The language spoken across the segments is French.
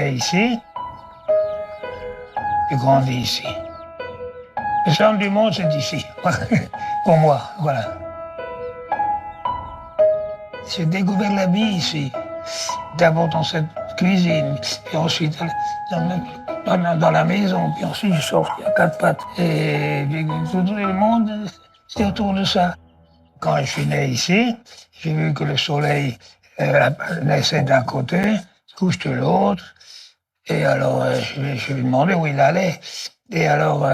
né ici, j'ai grandi ici. Le centre du monde, c'est ici, pour moi, voilà. J'ai découvert la vie ici, d'abord dans cette cuisine, puis ensuite dans la maison, puis ensuite je suis sorti à quatre pattes. Et tout le monde, c'est autour de ça. Quand je suis né ici, j'ai vu que le soleil naissait d'un côté, se couche de l'autre. Et alors, je lui ai demandé où il allait. Et alors,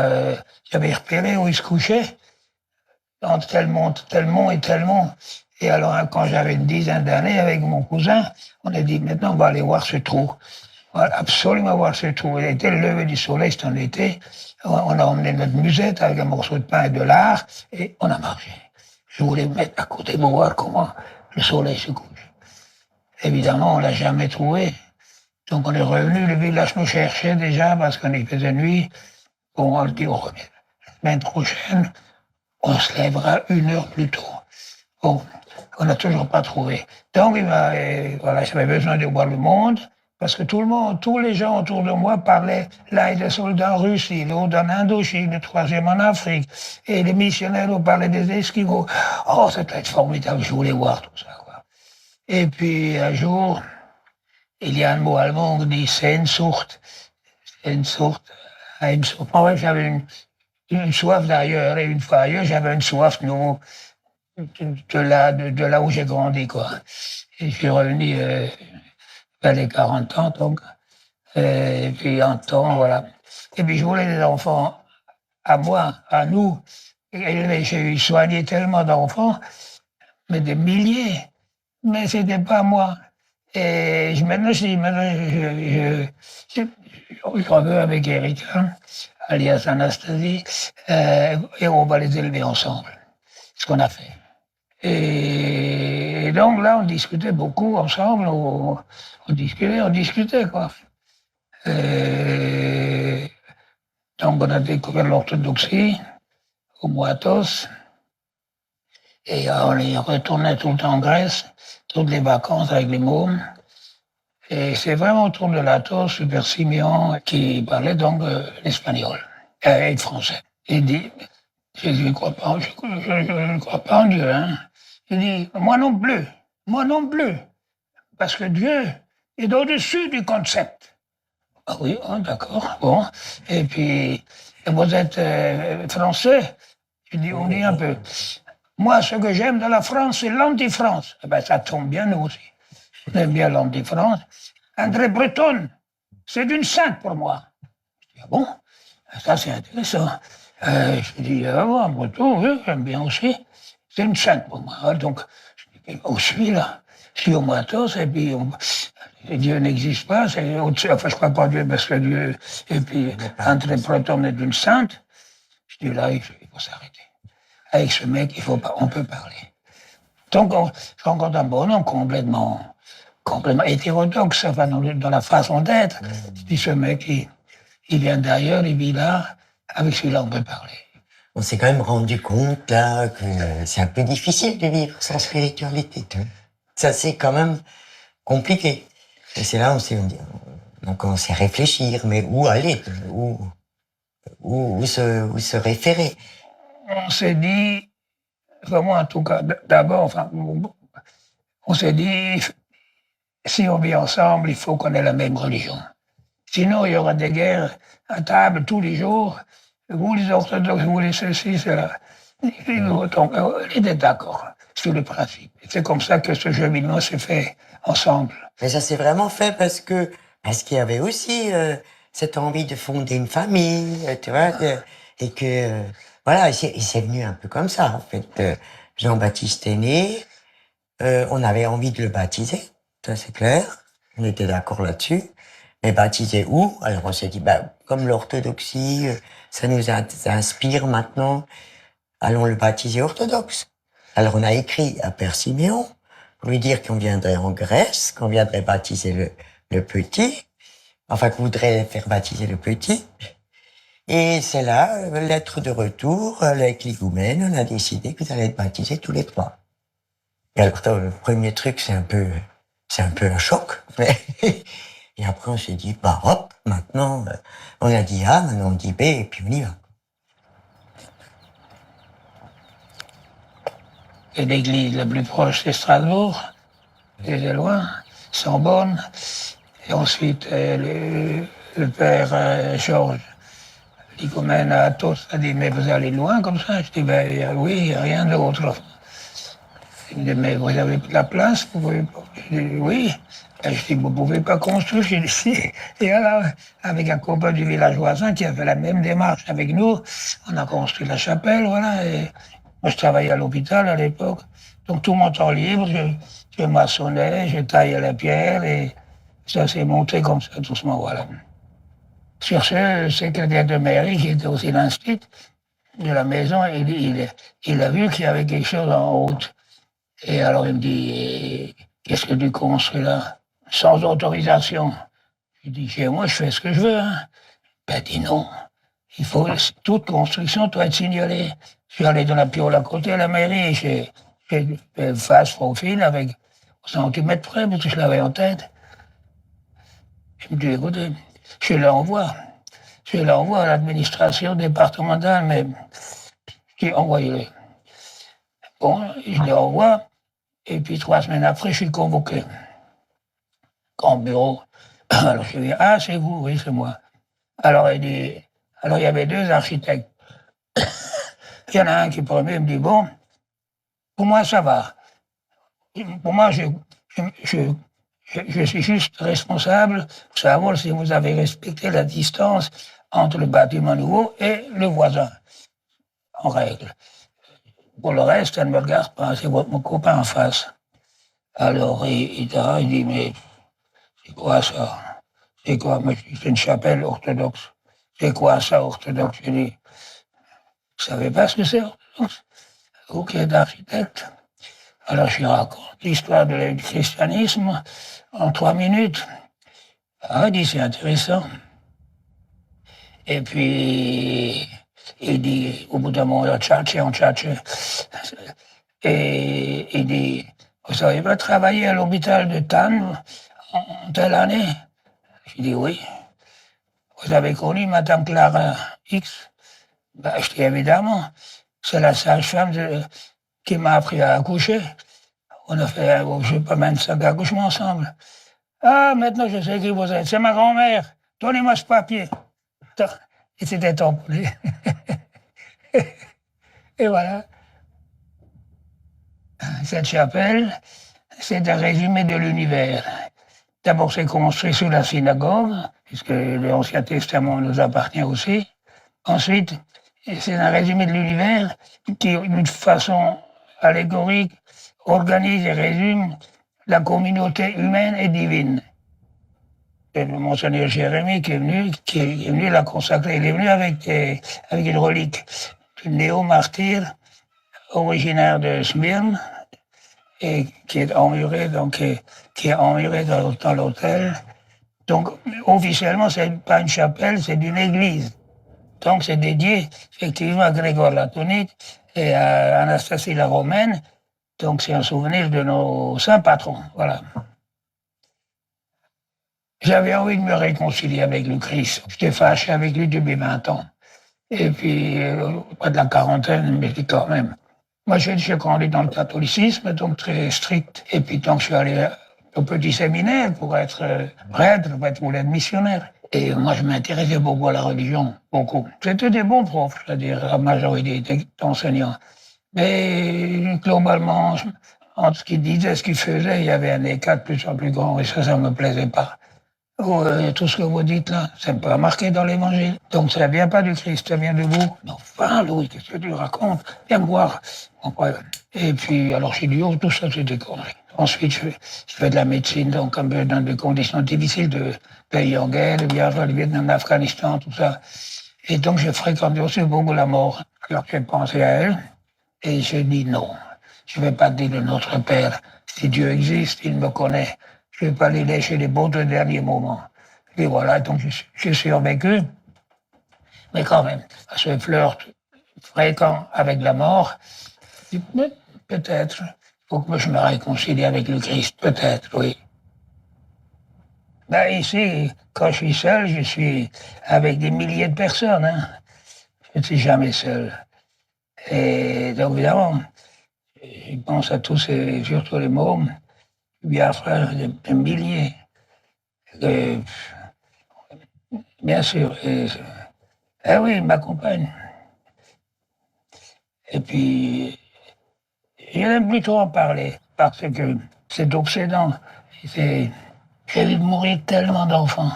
j'avais repéré où il se couchait, entre tel mont et tel mont. Et alors, quand j'avais une dizaine d'années, avec mon cousin, on a dit, maintenant, on va aller voir ce trou. On va absolument voir ce trou. Il était le lever du soleil, c'était en été. On a emmené notre musette avec un morceau de pain et de lard, et on a marché. Je voulais me mettre à côté pour voir comment le soleil se couche. Évidemment, on l'a jamais trouvé. Donc on est revenu, le village nous cherchait déjà parce qu'on y faisait nuit. Bon, on dit, on revient. La semaine prochaine, on se lèvera 1 heure plus tôt. Bon, on n'a toujours pas trouvé. Donc, voilà, j'avais besoin de voir le monde, parce que tout le monde, tous les gens autour de moi parlaient, là, il y a des soldats en Russie, l'autre en Indochine, le troisième en Afrique, et les missionnaires nous parlaient des Esquimaux. Oh, ça doit être formidable, je voulais voir tout ça, quoi. Et puis, un jour, il y a un mot allemand, on dit Sehnsucht. Sehnsucht, Heimsucht. Moi, j'avais une soif d'ailleurs, et une fois ailleurs, j'avais une soif de là où j'ai grandi, quoi. Et je suis revenu vers les 40 ans, donc. Et puis en temps, voilà. Et puis je voulais des enfants à moi, à nous. Et j'ai eu soigné tellement d'enfants, mais des milliers. Mais c'était pas moi. Et maintenant, je reveux avec Erika, alias Anastasie, et on va les élever ensemble. Ce qu'on a fait. Et donc là, on discutait beaucoup ensemble, on discutait, quoi. Et donc on a découvert l'orthodoxie au Moatos, et on y retournait tout le temps en Grèce, toutes les vacances avec les mômes. Et c'est vraiment autour de l'Athos, Super Simeon, qui parlait donc l'espagnol et le français. Il dit, je ne crois pas, je ne crois pas en Dieu, hein. Il dit, moi non plus, parce que Dieu est au-dessus du concept. Ah oui, oh, d'accord, bon. Et puis, vous êtes français? Je dis, on dit un peu. Moi, ce que j'aime de la France, c'est l'anti-France. Eh ben, ça tombe bien, nous aussi. On aime bien l'anti-France. André Breton, c'est une sainte pour moi. Je dis, ah bon? Ça, c'est intéressant. Je dis, ah bon, Breton, oui, j'aime bien aussi. C'est une sainte pour moi. Donc, je dis, où je suis là? Je suis au Matos, et puis Dieu n'existe pas. Enfin, je ne crois pas Dieu parce que Dieu. Et puis, André Breton est une sainte. Je dis, là, il faut s'arrêter. Avec ce mec, on peut parler. Donc, je rencontre un bonhomme complètement hétérodoxe, enfin, dans la façon d'être. Je dis, ce mec, il vient d'ailleurs, il vit là, avec celui-là, on peut parler. On s'est quand même rendu compte, là, que c'est un peu difficile de vivre sans spiritualité. Ça, c'est quand même compliqué. Et c'est là on commence à réfléchir, mais où aller? Où se référer? On s'est dit, enfin, moi en tout cas, d'abord, enfin, on s'est dit, si on vit ensemble, il faut qu'on ait la même religion. Sinon, il y aura des guerres à table tous les jours. Vous, les orthodoxes, vous, les ceci, cela. Donc, on était d'accord sur le principe. C'est comme ça que ce cheminement s'est fait ensemble. Mais ça s'est vraiment fait parce qu'il y avait aussi cette envie de fonder une famille, tu vois, et que, voilà, c'est venu un peu comme ça, en fait. Jean-Baptiste est né, on avait envie de le baptiser, ça c'est clair, on était d'accord là-dessus. Mais baptiser où? Alors on s'est dit, comme l'orthodoxie, ça nous inspire maintenant, allons le baptiser orthodoxe. Alors on a écrit à Père Siméon pour lui dire qu'on viendrait en Grèce, qu'on viendrait baptiser le petit, enfin qu'on voudrait faire baptiser le petit. Et c'est là, lettre de retour, avec l'higoumène, on a décidé que vous allez être baptisés tous les trois. Et alors, le premier truc, c'est un peu un choc, Et après, on s'est dit, bah hop, maintenant, on a dit A, maintenant on dit B, et puis on y va. Et l'église la plus proche, c'est Strasbourg, et c'est loin, Sorbonne. Et ensuite, le père Georges, l'icomène à Athos, a dit, mais vous allez loin comme ça? Je dis, ben oui, il n'y a rien d'autre. Il me dit, mais vous avez de la place? Vous pouvez pas. Je dis, oui. Et je dis, vous ne pouvez pas construire, je dis, si. Et alors, avec un copain du village voisin qui a fait la même démarche avec nous, on a construit la chapelle, voilà. Et moi, je travaillais à l'hôpital à l'époque. Donc, tout mon temps libre, je maçonnais, je taillais la pierre, et ça s'est monté comme ça, doucement, voilà. Sur ce, le secrétaire de mairie, qui était aussi l'instit de la maison, il a vu qu'il y avait quelque chose en route. Et alors il me dit, qu'est-ce que tu construis là? Sans autorisation. Je dis, chez moi, je fais ce que je veux. Hein. Ben, il dit non. Toute construction doit être signalée. Je suis allé dans la piole à côté à la mairie, j'ai fait face profil avec au centimètre près, parce que je l'avais en tête. Il me dit, écoutez, je l'envoie. Je l'envoie à l'administration départementale, mais j'ai envoyé. Bon, je les envoie, et puis 3 semaines après, je suis convoqué. Grand bureau. Alors je dis, ah, c'est vous, oui, c'est moi. Alors il y avait 2 architectes. Il y en a un qui premier me dit, bon, pour moi ça va. Pour moi, je suis juste responsable pour savoir si vous avez respecté la distance entre le bâtiment nouveau et le voisin, en règle. Pour le reste, elle ne me regarde pas, c'est mon copain en face. Alors il dit, mais c'est quoi ça? C'est quoi? Mais c'est une chapelle orthodoxe. C'est quoi ça, orthodoxe? Je dis, vous savez pas ce que c'est orthodoxe? Vous qui êtes architecte. Alors je lui raconte l'histoire du christianisme en 3 minutes. Ah, il dit, c'est intéressant. Et puis, il dit, au bout d'un moment, on tchatche. Et il dit, vous savez pas travailler à l'hôpital de Tannes en telle année? Je dis, oui. Vous avez connu Madame Clara X? Ben, je dis, évidemment. C'est la sage-femme qui m'a appris à accoucher. On a fait, je sais pas, 25 accouchements ensemble. Ah, maintenant je sais qui vous êtes. C'est ma grand-mère. Donnez-moi ce papier. Et c'était tamponné. Et voilà. Cette chapelle, c'est un résumé de l'univers. D'abord, c'est construit sous la synagogue, puisque l'Ancien Testament nous appartient aussi. Ensuite, c'est un résumé de l'univers qui, d'une façon allégorique, organise et résume la communauté humaine et divine. C'est le monseigneur Jérémie qui est venu la consacrer. Il est venu avec une relique, une néo-martyr originaire de Smyrne, et qui est emmuré, dans l'hôtel. Donc, officiellement, c'est pas une chapelle, c'est une église. Donc, c'est dédié, effectivement, à Grégoire Latonite et à Anastasie la Romaine. Donc, c'est un souvenir de nos saints patrons. Voilà. J'avais envie de me réconcilier avec le Christ. J'étais fâché avec lui depuis 20 ans. Et puis, près de la quarantaine, mais quand même. Moi, j'ai grandi dans le catholicisme, donc très strict. Et puis, donc, je suis allé au petit séminaire pour être prêtre, pour être missionnaire. Et moi, je m'intéressais beaucoup à la religion, beaucoup. C'était des bons profs, c'est-à-dire la majorité d'enseignants. Mais globalement, entre ce qu'ils disaient et ce qu'ils faisaient, il y avait un écart de plus en plus grand, et ça ne me plaisait pas. Tout ce que vous dites là, c'est pas marqué dans l'évangile. Donc ça vient pas du Christ, ça vient de vous. Mais enfin, Louis, qu'est-ce que tu racontes? Viens me voir. Et puis, alors j'ai dit, oh, tout ça, c'est des conneries. Ensuite, je fais de la médecine, donc un peu dans des conditions difficiles de pays en guerre, le Vietnam, l'Afghanistan, tout ça. Et donc, j'ai fréquenté aussi beaucoup la mort. Alors j'ai pensé à elle, et j'ai dit non. Je ne vais pas dire de notre Père. Si Dieu existe, il me connaît. Je ne vais pas les lécher les beaux de derniers moments. Et voilà, donc j'ai survécu. Mais quand même, à ce flirt fréquent avec la mort, peut-être, il faut que je me réconcilie avec le Christ, peut-être, oui. Ben ici, quand je suis seul, je suis avec des milliers de personnes. Hein. Je ne suis jamais seul. Et donc, évidemment, je pense à tous ces, surtout les mômes, bien frère, des milliers. Euh, bien sûr. Ah oui, ma compagne. Et puis, je n'aime plus trop en parler parce que c'est obsédant. C'est- J'ai vu mourir tellement d'enfants.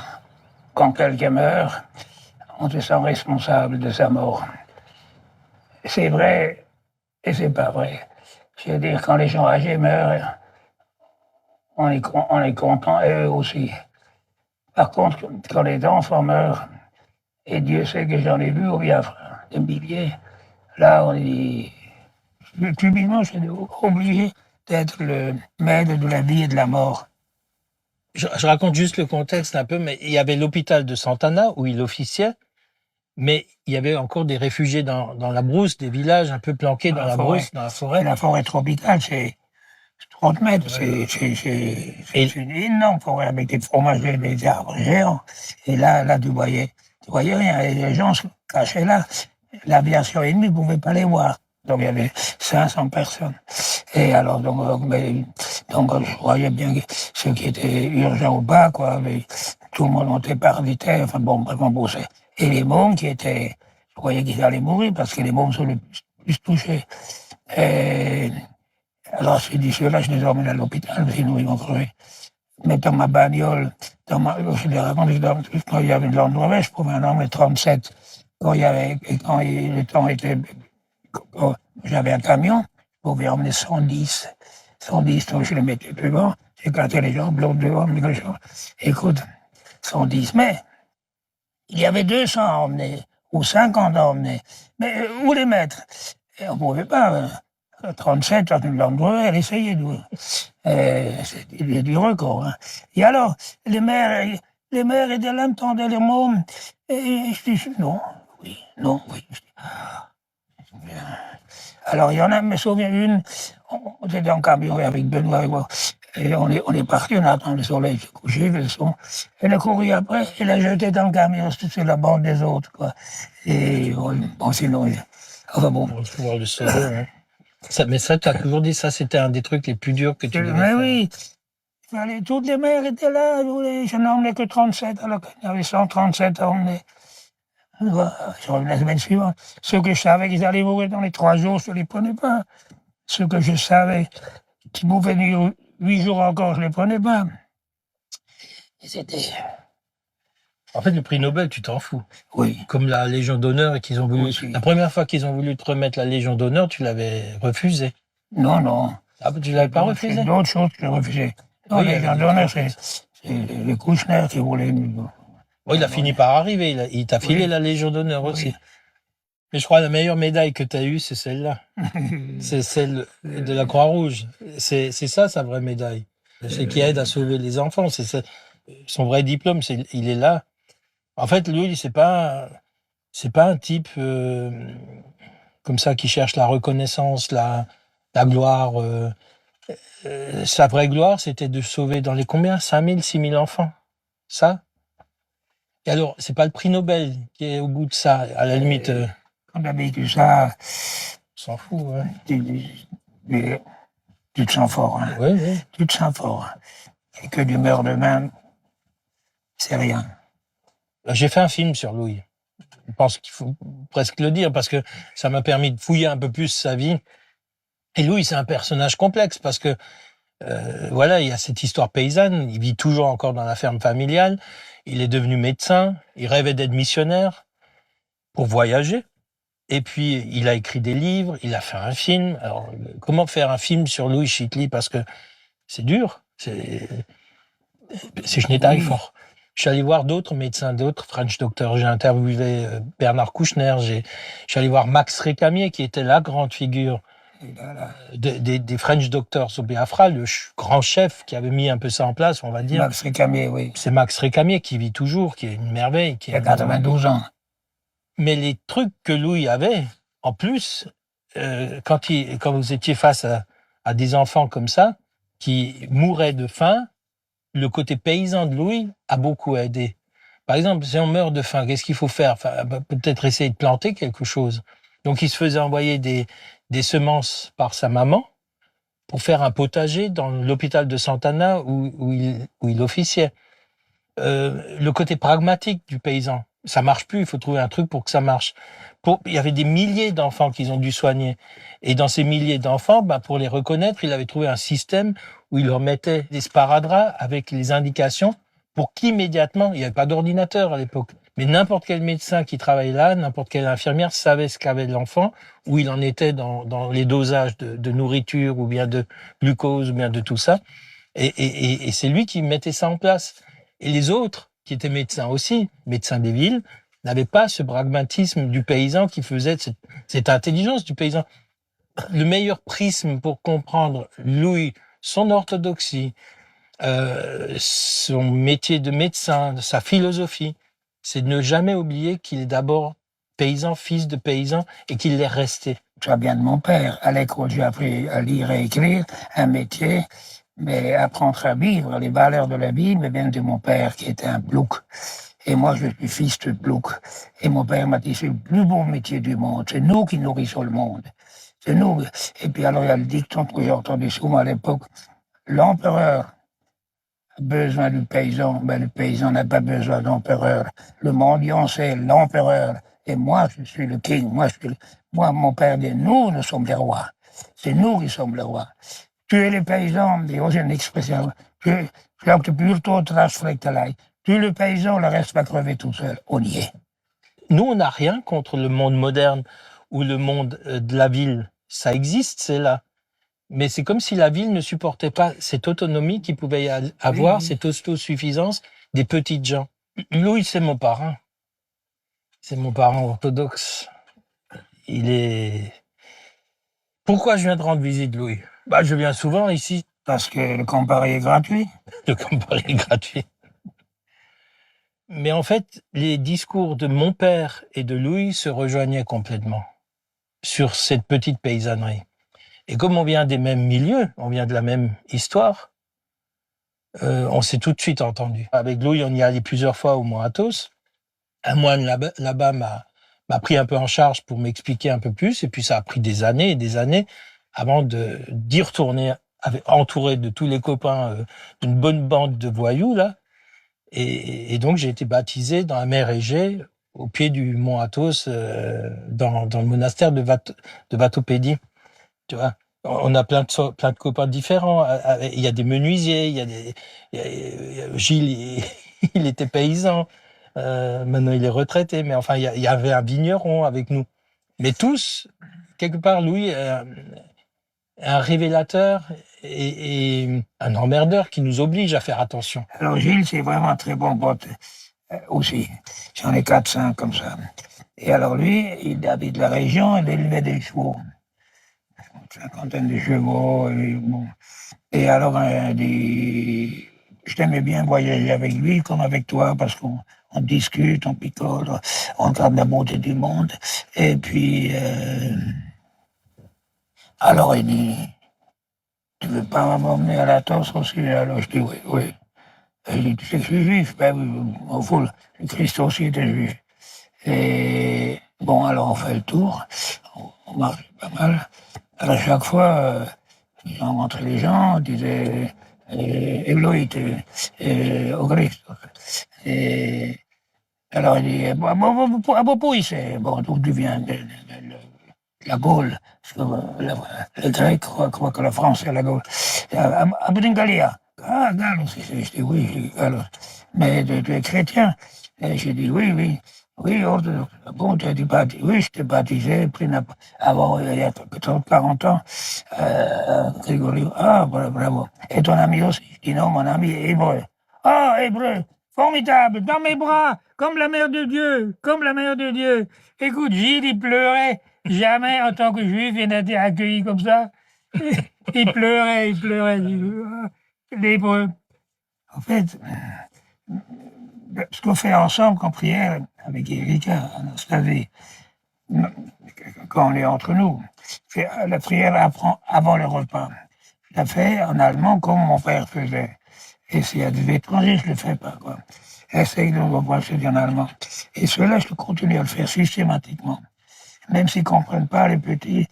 Quand quelqu'un meurt, on se sent responsable de sa mort. C'est vrai et c'est pas vrai. Je veux dire, quand les gens âgés meurent, on est content et eux aussi. Par contre, quand les enfants meurent, et Dieu sait que j'en ai vu au Biafra, des milliers, là on est subitement, je suis obligé d'être le maître de la vie et de la mort. Je raconte juste le contexte un peu, mais il y avait l'hôpital de Santana où il officiait, mais il y avait encore des réfugiés dans la brousse, des villages un peu planqués dans la brousse, dans la forêt. La forêt tropicale, c'est 30 mètres, c'est une énorme forêt avec des fromagers, des arbres géants. Et là, tu voyais rien. Et les gens se cachaient là. L'aviation ennemie ne pouvait pas les voir. Donc il y avait 500 personnes. Et alors, donc je voyais bien que ceux qui étaient urgents ou pas, quoi, mais tout le monde montait par vitesse, enfin bon, vraiment bossait. Et les mômes qui étaient, je croyais qu'ils allaient mourir parce que les mômes sont les plus touchés. Et alors j'ai dit, ceux-là, je les emmène à l'hôpital, sinon ils vont crever. Mais dans ma bagnole, je les raconte, quand il y avait de l'endroit, je pouvais en emmener 37. Quand le temps était, quand j'avais un camion, je pouvais emmener 110. 110, donc je les mettais devant, j'éclatais les jambes, l'autre devant, les jambes. Écoute, 110, mais il y avait 200 à emmener, ou 50 à emmener. Mais où les mettre? Et on ne pouvait pas. 37, dans l'endroit, elle essayait de. C'était du record. Hein. Et alors, les mères étaient là, me tendaient les mômes. Et je dis, non, oui, non, oui. Alors, il y en a, je me souviens une, on était en camion avec Benoît et moi, et on est parti, on a attendu le soleil se coucher, le son. Elle a couru après, elle a jeté dans le camion sur la bande des autres, quoi. Et bon, sinon, enfin bon. Pour pouvoir le sauver, hein. Mais ça, tu as toujours dit, ça, c'était un des trucs les plus durs que tu devais faire. Oui, toutes les mères étaient là, je n'en emmenais que 37, alors qu'il y avait 137 à emmener. Je revenais la semaine suivante. Ceux que je savais qu'ils allaient mourir dans les 3 jours, je ne les prenais pas. Ceux que je savais qu'ils pouvaient venir 8 jours encore, je ne les prenais pas. Et c'était... En fait, le prix Nobel, tu t'en fous. Oui. Comme la Légion d'honneur, qu'ils ont voulu. Oui. La première fois qu'ils ont voulu te remettre la Légion d'honneur, tu l'avais refusé. Non, non. Ah, tu l'avais pas refusé? C'est d'autres choses que j'ai refusées. Non, Oui, la Légion d'honneur, c'est les Kouchner qui voulaient. Oui, il a fini par arriver. Il t'a filé la Légion d'honneur aussi. Mais je crois que la meilleure médaille que tu as eue, c'est celle-là. C'est celle de la Croix-Rouge. C'est ça, sa vraie médaille. C'est qui aide à sauver les enfants. Son vrai diplôme, il est là. En fait, lui, c'est pas un type comme ça qui cherche la reconnaissance, la gloire. Sa vraie gloire, c'était de sauver dans les combien? 5000, 6000 enfants. Ça. Et alors, c'est pas le prix Nobel qui est au bout de ça, à la limite. Quand on a vécu ça, On s'en fout, ouais. Tu te sens fort. Hein. Oui. Tu te sens fort. Et que du meurt de même, c'est rien. J'ai fait un film sur Louis. Je pense qu'il faut presque le dire parce que ça m'a permis de fouiller un peu plus sa vie. Et Louis, c'est un personnage complexe parce que voilà, il y a cette histoire paysanne. Il vit toujours encore dans la ferme familiale. Il est devenu médecin. Il rêvait d'être missionnaire pour voyager. Et puis, il a écrit des livres. Il a fait un film. Alors, comment faire un film sur Louis Chitli? Parce que c'est dur. C'est Schnettari fort. Je suis allé voir d'autres médecins, d'autres French doctors. J'ai interviewé Bernard Kouchner. Je suis allé voir Max Récamier, qui était la grande figure des French doctors au Biafra, le grand chef qui avait mis un peu ça en place, on va dire. Max Récamier, oui. C'est Max Récamier qui vit toujours, qui est une merveille. Il a 92 ans. Mais les trucs que Louis avait, en plus, quand vous étiez face à des enfants comme ça, qui mouraient de faim, le côté paysan de Louis a beaucoup aidé. Par exemple, si on meurt de faim, qu'est-ce qu'il faut faire? Enfin, peut-être essayer de planter quelque chose. Donc, il se faisait envoyer des semences par sa maman pour faire un potager dans l'hôpital de Sant'Anna où il officiait. Le côté pragmatique du paysan, ça marche plus, il faut trouver un truc pour que ça marche. Il y avait des milliers d'enfants qu'ils ont dû soigner. Et dans ces milliers d'enfants, pour les reconnaître, il avait trouvé un système où il leur mettait des sparadraps avec les indications pour qu'immédiatement, il n'y avait pas d'ordinateur à l'époque, mais n'importe quel médecin qui travaillait là, n'importe quelle infirmière savait ce qu'avait l'enfant, où il en était dans les dosages de nourriture ou bien de glucose ou bien de tout ça. Et c'est lui qui mettait ça en place. Et les autres, qui étaient médecins aussi, médecins des villes, n'avaient pas ce pragmatisme du paysan qui faisait cette intelligence du paysan. Le meilleur prisme pour comprendre Louis, son orthodoxie, son métier de médecin, sa philosophie, c'est de ne jamais oublier qu'il est d'abord paysan, fils de paysan, et qu'il l'est resté. Ça vient de mon père. À l'école, j'ai appris à lire et écrire, un métier, mais apprendre à vivre, les valeurs de la vie me viennent de mon père qui était un plouc. Et moi, je suis fils de plouc. Et mon père m'a dit, c'est le plus beau métier du monde. C'est nous qui nourrissons le monde. C'est nous. Et puis alors, il y a le dicton que j'ai entendu souvent à l'époque. L'empereur a besoin du paysan, mais le paysan n'a pas besoin d'empereur. Le mendiant, c'est l'empereur. Et moi, je suis le king. Moi, mon père dit, nous sommes les rois. C'est nous qui sommes les rois. Tuer les paysans, il y a une expression, tu plutôt tuer le paysan, le reste va crever tout seul. On y est. Nous, on n'a rien contre le monde moderne ou le monde de la ville. Ça existe, c'est là. Mais c'est comme si la ville ne supportait pas cette autonomie qu'il pouvait avoir, cette autosuffisance des petites gens. Louis, c'est mon parrain. C'est mon parrain orthodoxe. Il est... Pourquoi je viens de rendre visite, Louis? Je viens souvent ici. Parce que le Campari est gratuit. Le Campari est gratuit. Mais en fait, les discours de mon père et de Louis se rejoignaient complètement sur cette petite paysannerie. Et comme on vient des mêmes milieux, on vient de la même histoire, on s'est tout de suite entendu. Avec Louis, on y allait plusieurs fois au Mont Athos. Un moine là-bas m'a pris un peu en charge pour m'expliquer un peu plus, et puis ça a pris des années et des années avant d'y retourner, entouré de tous les copains d'une bonne bande de voyous, là. Et donc, j'ai été baptisé dans la mer Égée, au pied du Mont Athos, dans le monastère de Vatopédie. Tu vois, on a plein de copains différents. Il y a des menuisiers, Gilles, il était paysan. Maintenant, il est retraité. Mais enfin, il y avait un vigneron avec nous. Mais tous, quelque part, Louis, un révélateur et un emmerdeur qui nous oblige à faire attention. Alors Gilles, c'est vraiment un très bon pote aussi. J'en ai 4-5 comme ça. Et alors lui, il habite la région, il élevait des chevaux. Une cinquantaine de chevaux. Et alors, je t'aimais bien voyager avec lui comme avec toi parce qu'on discute, on picole, on regarde la beauté du monde. Et puis... alors il dit, tu veux pas m'emmener à la Torse aussi? Alors je dis oui, oui. Et il dit, tu sais que je suis juif? Ben oui, au fond, le Christ aussi était juif. Et bon, alors on fait le tour, on marche pas mal. Alors chaque fois, on rencontrait les gens, on disait, Eloït, au Christ. Et alors il dit, à propos, c'est bon, d'où tu viens? La Gaule, parce que les Grecs croient que la France est la Gaule. À Bringalia. Ah, Galles aussi, je dis oui, Galles. Mais tu es chrétien? Et j'ai dit oui, oui. Oui, orthodoxe. Bon, tu as dit baptisé. Oui, je t'ai baptisé, avant, il y a 40 ans. Grégory. Ah, bravo. Et ton ami aussi? Je dis non, mon ami est hébreu. Ah, hébreu. Formidable, dans mes bras, comme la mère de Dieu, comme la mère de Dieu. Écoute, Gilles, il pleurait. Jamais, en tant que juif, il n'a été accueilli comme ça. Il pleurait. L'hébreu. En fait, ce qu'on fait ensemble en prière, avec Erika, Anastasie, quand on est entre nous, la prière apprend avant le repas. Je la fais en allemand comme mon père faisait. Et s'il y a des étrangers, je ne le fais pas, quoi. Essaye de revoir ce en allemand. Et cela, je continue à le faire systématiquement. Même s'ils ne comprennent pas, les petits,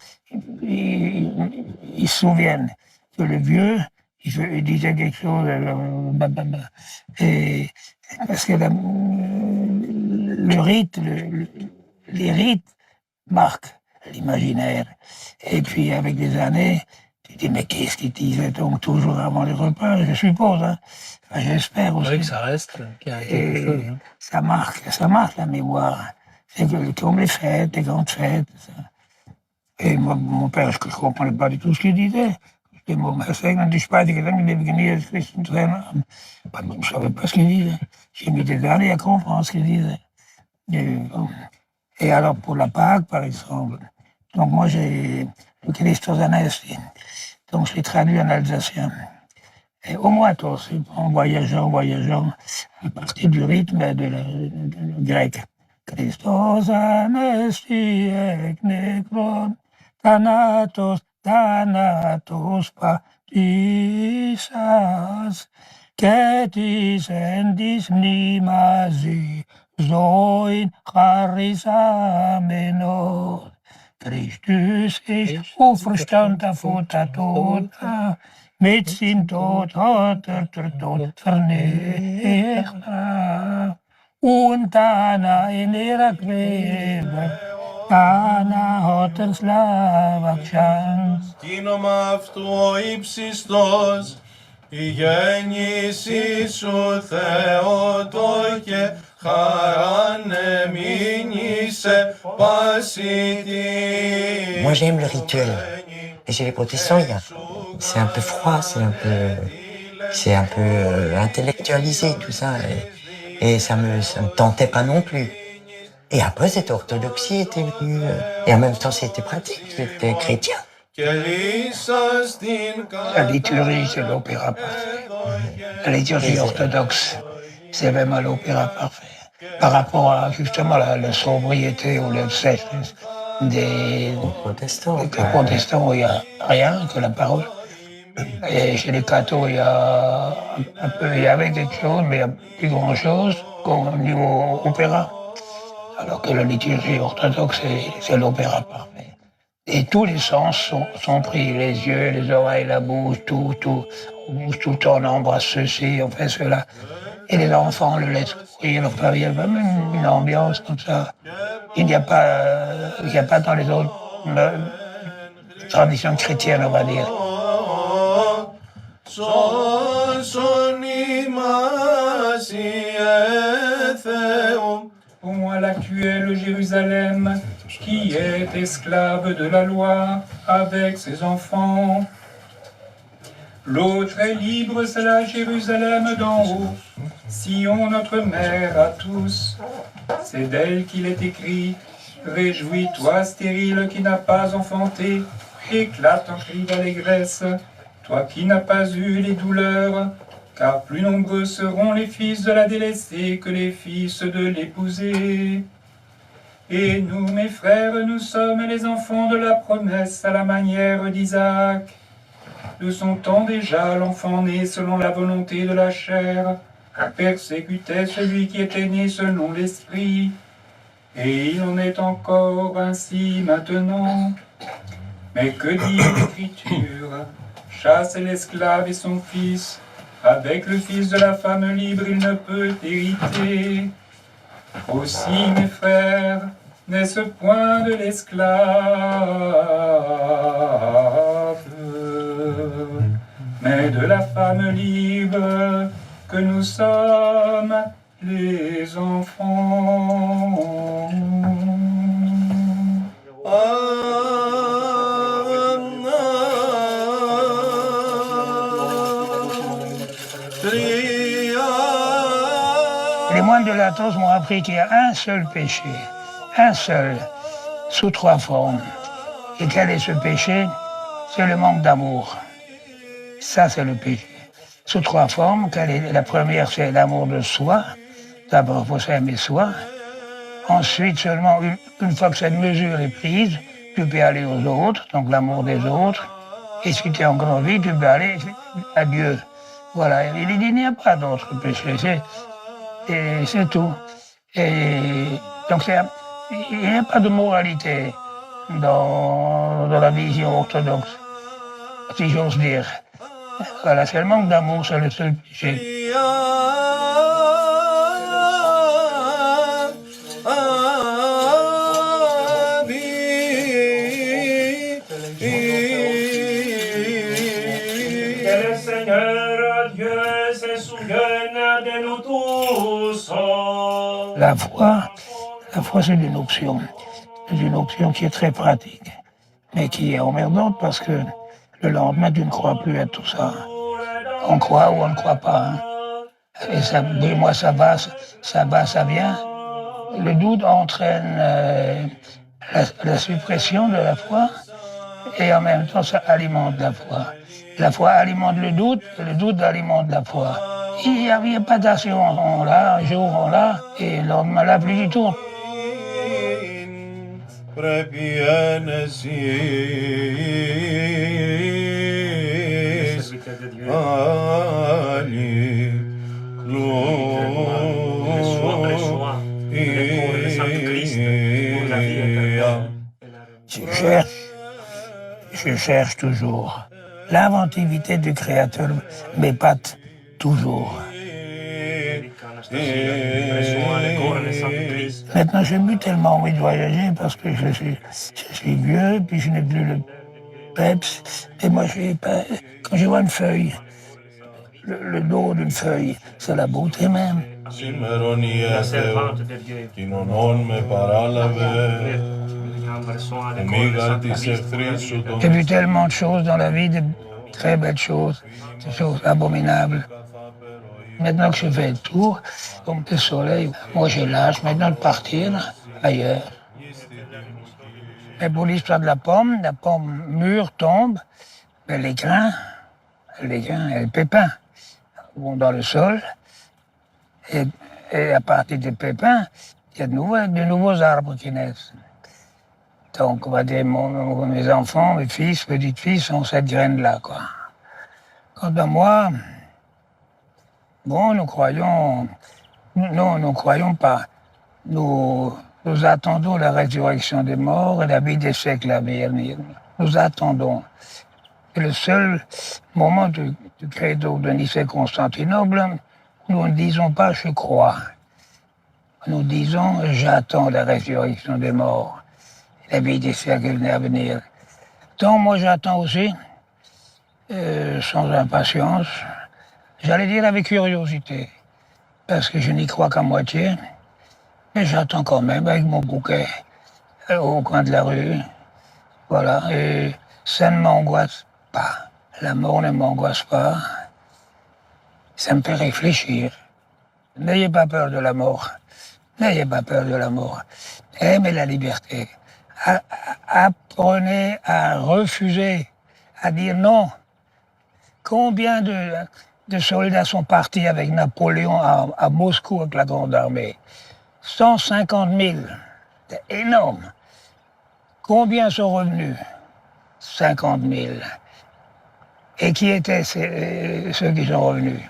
ils se souviennent que le vieux, il disait quelque chose, et parce que le rite, les rites marquent l'imaginaire. Et puis, avec des années, tu dis, mais qu'est-ce qu'ils disaient donc toujours avant les repas, je suppose, hein. Enfin, j'espère aussi. Oui, que ça reste, qu'il y a quelque chose. Hein. Ça marque la mémoire. C'est comme les fêtes, les grandes fêtes. Ça. Et moi, mon père, je ne comprenais pas du tout ce qu'il disait. Je ne savais pas ce qu'il disait. J'ai mis des années à comprendre ce qu'il disait. Et alors, pour la Pâque, par exemple, donc moi, j'ai le Christos Anesti. Donc, je l'ai traduit en alsacien. Et au moins tous, en voyageant, à partir du rythme de grec. Christos Anesti ek nekron, Thanatos patisas, ketis endis mnimasi, zoin charisamenos. Christus ist auferstand von der Toten, mit sin Tod hat der Tod vernichtet. Und Dana in ihrer Gräber, Dana hat der Slava Chance. Την αυτού ο ύψιστος, η γέννηση σου Θεότο και χαράν εμείνησε πάση τη. Moi, j'aime le rituel. Et chez les protestants, c'est un peu froid, c'est un peu intellectualisé, tout ça. Et ça me tentait pas non plus. Et après, cette orthodoxie était venue. Et en même temps, c'était pratique, c'était chrétien. La liturgie, c'est l'opéra parfait. La liturgie orthodoxe, c'est vraiment l'opéra parfait. Par rapport à, justement, la sobriété ou le sécheresse des protestants, où il n'y a rien que la parole. Et chez les cathos, il y a un peu, il y avait quelque chose, mais il n'y a plus grand-chose qu'au niveau opéra. Alors que la liturgie orthodoxe, c'est l'opéra parfait. Et tous les sens sont pris, les yeux, les oreilles, la bouche, tout. On bouge tout le temps, on embrasse ceci, on fait cela. Et les enfants, on le laisse courir, enfin, il y a même une ambiance comme ça. Il n'y a pas dans les autres traditions chrétiennes, on va dire. Pour moi, l'actuelle Jérusalem, qui est esclave de la loi, avec ses enfants. L'autre est libre, c'est la Jérusalem d'en haut, Sion, notre mère à tous. C'est d'elle qu'il est écrit, réjouis-toi, stérile, qui n'a pas enfanté, éclate en cris d'allégresse, toi qui n'as pas eu les douleurs, car plus nombreux seront les fils de la délaissée que les fils de l'épousée. Et nous, mes frères, nous sommes les enfants de la promesse à la manière d'Isaac. De son temps déjà, l'enfant né selon la volonté de la chair persécutait celui qui était né selon l'esprit. Et il en est encore ainsi maintenant. Mais que dit l'Écriture? Chasse l'esclave et son fils. Avec le fils de la femme libre, il ne peut hériter. Aussi, mes frères, n'est-ce point de l'esclave, mais de la femme libre que nous sommes les enfants. Les moines de l'Athos m'ont appris qu'il y a un seul péché, un seul, sous trois formes. Et quel est ce péché? C'est le manque d'amour. Ça, c'est le péché. Sous trois formes. La première, c'est l'amour de soi. D'abord, il faut s'aimer soi. Ensuite, seulement une fois que cette mesure est prise, tu peux aller aux autres, donc l'amour des autres. Et si tu es encore en vie, tu peux aller à Dieu. Voilà, il dit il n'y a pas d'autre péché, et c'est tout. Et donc il n'y a pas de moralité dans la vision orthodoxe, si j'ose dire. Voilà, c'est le manque d'amour, c'est le seul péché. Que le Seigneur Dieu se souvienne de nous tous. La foi c'est une option. C'est une option qui est très pratique, mais qui est emmerdante parce que le lendemain, tu ne crois plus à tout ça. On croit ou on ne croit pas. Hein. Et ça, moi, ça va, ça vient. Le doute entraîne la suppression de la foi et en même temps, ça alimente la foi. La foi alimente le doute et le doute alimente la foi. Il n'y a pas d'assurance. On l'a, un jour on l'a et le lendemain, là, plus du tout. Πρέπει ένεσης Je cherche toujours. L'inventivité du Créateur m'épate toujours. Maintenant, j'ai plus tellement envie de voyager parce que je suis vieux, puis je n'ai plus le peps. Et moi, quand je vois une feuille, le dos d'une feuille, c'est la beauté même. Σήμερον Ιε Θεού, κοινωνών με παράλαβε, ομίγα της εχθρής σου τον J'ai vu tellement de choses dans la vie, de très belles choses, des choses abominables. Maintenant que je fais le tour, comme le soleil, moi j'ai l'âge maintenant de partir ailleurs. Et pour l'histoire de la pomme mûre tombe, mais les grains et les pépins vont dans le sol. Et à partir des pépins, il y a de nouveaux arbres qui naissent. Donc, on va dire, mes enfants, mes fils, petites-filles sont cette graine-là, quoi. Quant à moi, bon, nous croyons pas. Nous attendons la résurrection des morts et la vie des siècles à venir. Nous attendons. C'est le seul moment du credo de Nicée-Constantinople, nous ne disons pas « je crois ». Nous disons « j'attends la résurrection des morts, la vie des siècles à venir ». Donc moi j'attends aussi, sans impatience, j'allais dire avec curiosité, parce que je n'y crois qu'à moitié, mais j'attends quand même avec mon bouquet au coin de la rue. Voilà, et ça ne m'angoisse pas. La mort ne m'angoisse pas. Ça me fait réfléchir. N'ayez pas peur de la mort. N'ayez pas peur de la mort. Aimez la liberté. Apprenez à refuser, à dire non. Combien de soldats sont partis avec Napoléon à Moscou avec la grande armée? 150 000. C'est énorme. Combien sont revenus? 50 000. Et qui étaient ceux qui sont revenus?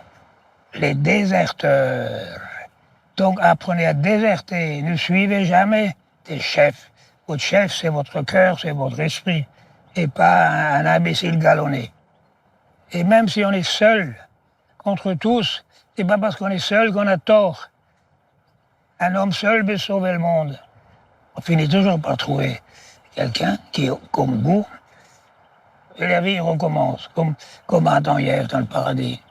Les déserteurs. Donc apprenez à déserter. Ne suivez jamais des chefs. Votre chef, c'est votre cœur, c'est votre esprit, et pas un imbécile galonné. Et même si on est seul contre tous, c'est pas parce qu'on est seul qu'on a tort. Un homme seul peut sauver le monde. On finit toujours par trouver quelqu'un qui est comme vous, et la vie recommence, comme Adam et Ève dans le paradis.